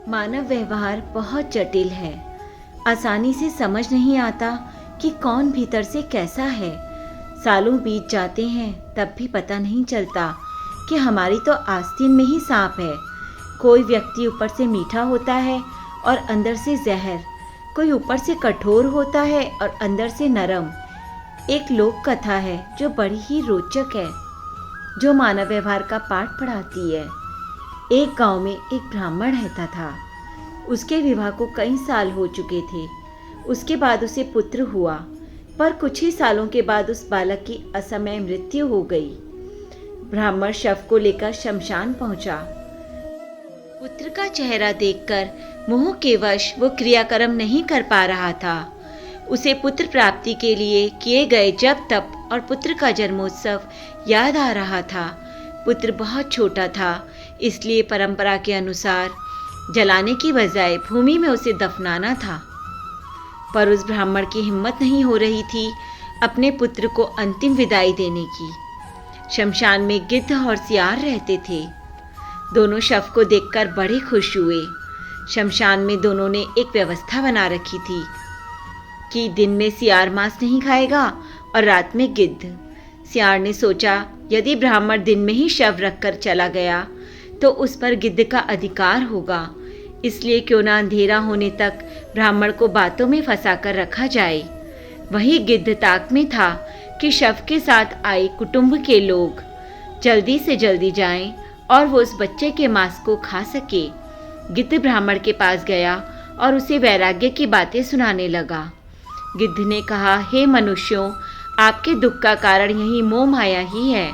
मानव व्यवहार बहुत जटिल है। आसानी से समझ नहीं आता कि कौन भीतर से कैसा है। सालों बीत जाते हैं तब भी पता नहीं चलता कि हमारी तो आस्तीन में ही सांप है। कोई व्यक्ति ऊपर से मीठा होता है और अंदर से जहर, कोई ऊपर से कठोर होता है और अंदर से नरम। एक लोक कथा है जो बड़ी ही रोचक है, जो मानव व्यवहार का पाठ पढ़ाती है। एक गांव में एक ब्राह्मण रहता था। उसके विवाह को कई साल हो चुके थे। उसके बाद उसे पुत्र हुआ, पर कुछ ही सालों के बाद उस बालक की असमय मृत्यु हो गई। ब्राह्मण शव को लेकर शमशान पहुंचा। पुत्र का चेहरा देखकर मोह के वश वो क्रियाकर्म नहीं कर पा रहा था। उसे पुत्र प्राप्ति के लिए किए गए जप तप और पुत्र का जन्मोत्सव याद आ रहा था। पुत्र बहुत छोटा था, इसलिए परंपरा के अनुसार जलाने की बजाय भूमि में उसे दफनाना था। पर उस ब्राह्मण की हिम्मत नहीं हो रही थी अपने पुत्र को अंतिम विदाई देने की। शमशान में गिद्ध और सियार रहते थे। दोनों शव को देखकर बड़े खुश हुए। शमशान में दोनों ने एक व्यवस्था बना रखी थी कि दिन में सियार मांस नहीं खाएगा और रात में गिद्ध। सियार ने सोचा, यदि ब्राह्मण दिन में ही शव रखकर चला गया तो उस पर गिद्ध का अधिकार होगा, इसलिए क्यों ना अंधेरा होने तक ब्राह्मण को बातों में फंसाकर रखा जाए। वही गिद्ध ताक में था कि शव के साथ आए कुटुंब के लोग जल्दी से जल्दी जाएं और वो उस बच्चे के मांस को खा सके। गिद्ध ब्राह्मण के पास गया और उसे वैराग्य की बातें सुनाने लगा। गिद्ध ने कहा, हे मनुष्यों, आपके दुख का कारण यही मोह माया ही है।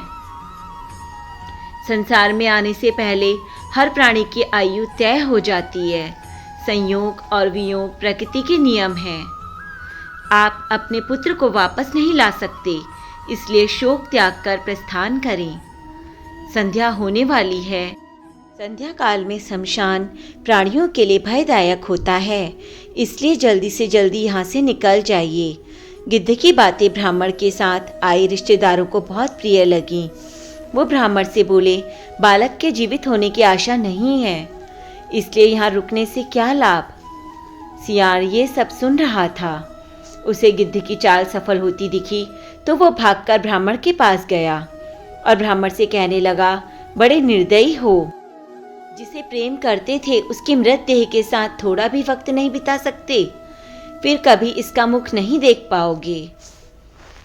संसार में आने से पहले हर प्राणी की आयु तय हो जाती है। संयोग और वियोग प्रकृति के नियम हैं। आप अपने पुत्र को वापस नहीं ला सकते, इसलिए शोक त्याग कर प्रस्थान करें। संध्या होने वाली है। संध्या काल में शमशान प्राणियों के लिए भयदायक होता है, इसलिए जल्दी से जल्दी यहाँ से निकल जाइए। गिद्ध की बातें ब्राह्मण के साथ आए रिश्तेदारों को बहुत प्रिय लगीं। वो ब्राह्मण से बोले, बालक के जीवित होने की आशा नहीं है, इसलिए यहाँ रुकने से क्या लाभ। सियार ये सब सुन रहा था। उसे गिद्ध की चाल सफल होती दिखी तो वो भागकर ब्राह्मण के पास गया और ब्राह्मण से कहने लगा, बड़े निर्दयी हो। जिसे प्रेम करते थे उसकी मृत देह के साथ थोड़ा भी वक्त नहीं बिता सकते, फिर कभी इसका मुख नहीं देख पाओगे।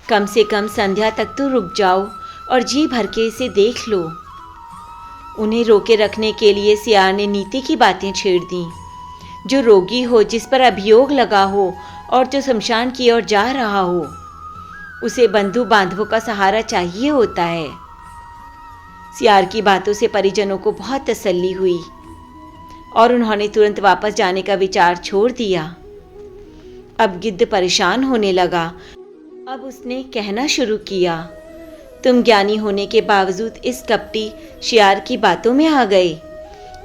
कम से कम संध्या तक तो रुक जाओ और जी भर के इसे देख लो। उन्हें रोके रखने के लिए सियार ने नीति की बातें छेड़ दी। जो रोगी हो, जिस पर अभियोग लगा हो और जो शमशान की ओर जा रहा हो, उसे बंधु बांधवों का सहारा चाहिए होता है। सियार की बातों से परिजनों को बहुत तसल्ली हुई और उन्होंने तुरंत वापस जाने का विचार छोड़ दिया। अब गिद्ध परेशान होने लगा। अब उसने कहना शुरू किया, तुम ज्ञानी होने के बावजूद इस कपटी शियार की बातों में आ गए।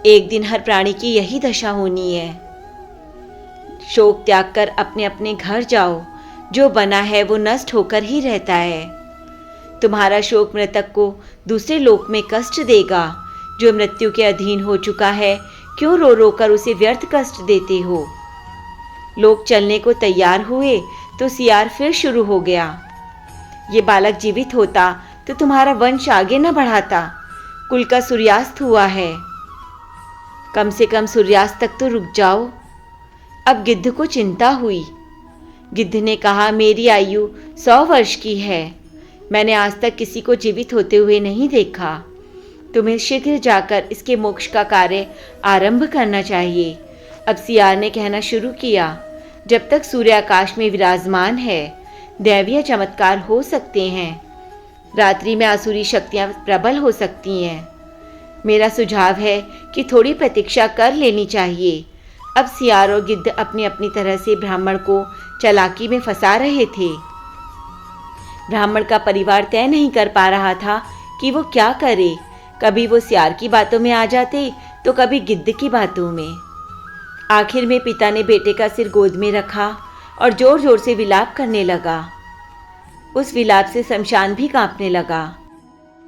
एक दिन हर प्राणी की यही दशा होनी है। शोक त्याग कर अपने अपने घर जाओ। जो बना है वो नष्ट होकर ही रहता है। तुम्हारा शोक मृतक को दूसरे लोक में कष्ट देगा। जो मृत्यु के अधीन हो चुका है, क्यों रो रो कर उसे व्यर्थ कष्ट देते हो। लोग चलने को तैयार हुए तो सियार फिर शुरू हो गया। ये बालक जीवित होता तो तुम्हारा वंश आगे न बढ़ाता। कुल का सूर्यास्त हुआ है, कम से कम सूर्यास्त तक तो रुक जाओ। अब गिद्ध को चिंता हुई। गिद्ध ने कहा, मेरी आयु 100 वर्ष की है। मैंने आज तक किसी को जीवित होते हुए नहीं देखा। तुम्हें शीघ्र जाकर इसके मोक्ष का कार्य आरंभ करना चाहिए। अब सियार ने कहना शुरू किया, जब तक सूर्य आकाश में विराजमान है, दैवीय चमत्कार हो सकते हैं। रात्रि में आसुरी शक्तियां प्रबल हो सकती हैं। मेरा सुझाव है कि थोड़ी प्रतीक्षा कर लेनी चाहिए। अब सियार और गिद्ध अपनी अपनी तरह से ब्राह्मण को चालाकी में फंसा रहे थे। ब्राह्मण का परिवार तय नहीं कर पा रहा था कि वो क्या करे। कभी वो सियार की बातों में आ जाते तो कभी गिद्ध की बातों में। आखिर में पिता ने बेटे का सिर गोद में रखा और जोर जोर से विलाप करने लगा। उस विलाप से शमशान भी कांपने लगा।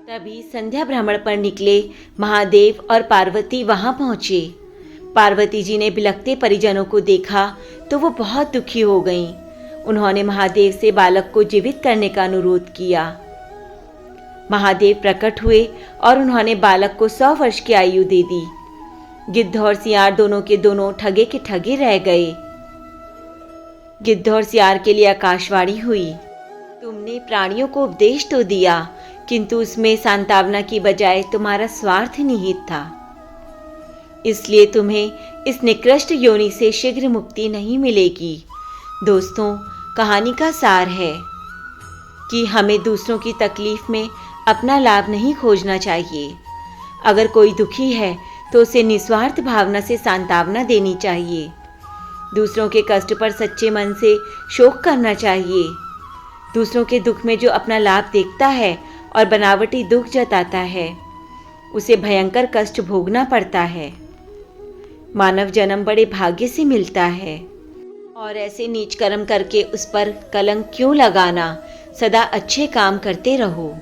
तभी संध्या भ्रमण पर निकले महादेव और पार्वती वहां पहुंचे। पार्वती जी ने बिलखते परिजनों को देखा तो वो बहुत दुखी हो गईं। उन्होंने महादेव से बालक को जीवित करने का अनुरोध किया। महादेव प्रकट हुए और उन्होंने बालक को 100 वर्ष की आयु दे दी। गिद्ध और सियार दोनों के दोनों ठगे के ठगे रह गए। गिद्ध और सियार के लिए आकाशवाणी हुई, तुमने प्राणियों को उपदेश तो दिया, किंतु उसमें सांत्वना की बजाय तुम्हारा स्वार्थ निहित था। इसलिए तुम्हें इस निकृष्ट योनि से शीघ्र मुक्ति नहीं मिलेगी। दोस्तों, कहानी का सार है कि हमें दूसरों की तकलीफ में अपना लाभ नहीं खोजना चाहिए। अगर कोई दुखी है तो उसे निस्वार्थ भावना से सांत्वना देनी चाहिए। दूसरों के कष्ट पर सच्चे मन से शोक करना चाहिए। दूसरों के दुख में जो अपना लाभ देखता है और बनावटी दुख जताता है, उसे भयंकर कष्ट भोगना पड़ता है। मानव जन्म बड़े भाग्य से मिलता है और ऐसे नीच कर्म करके उस पर कलंक क्यों लगाना। सदा अच्छे काम करते रहो।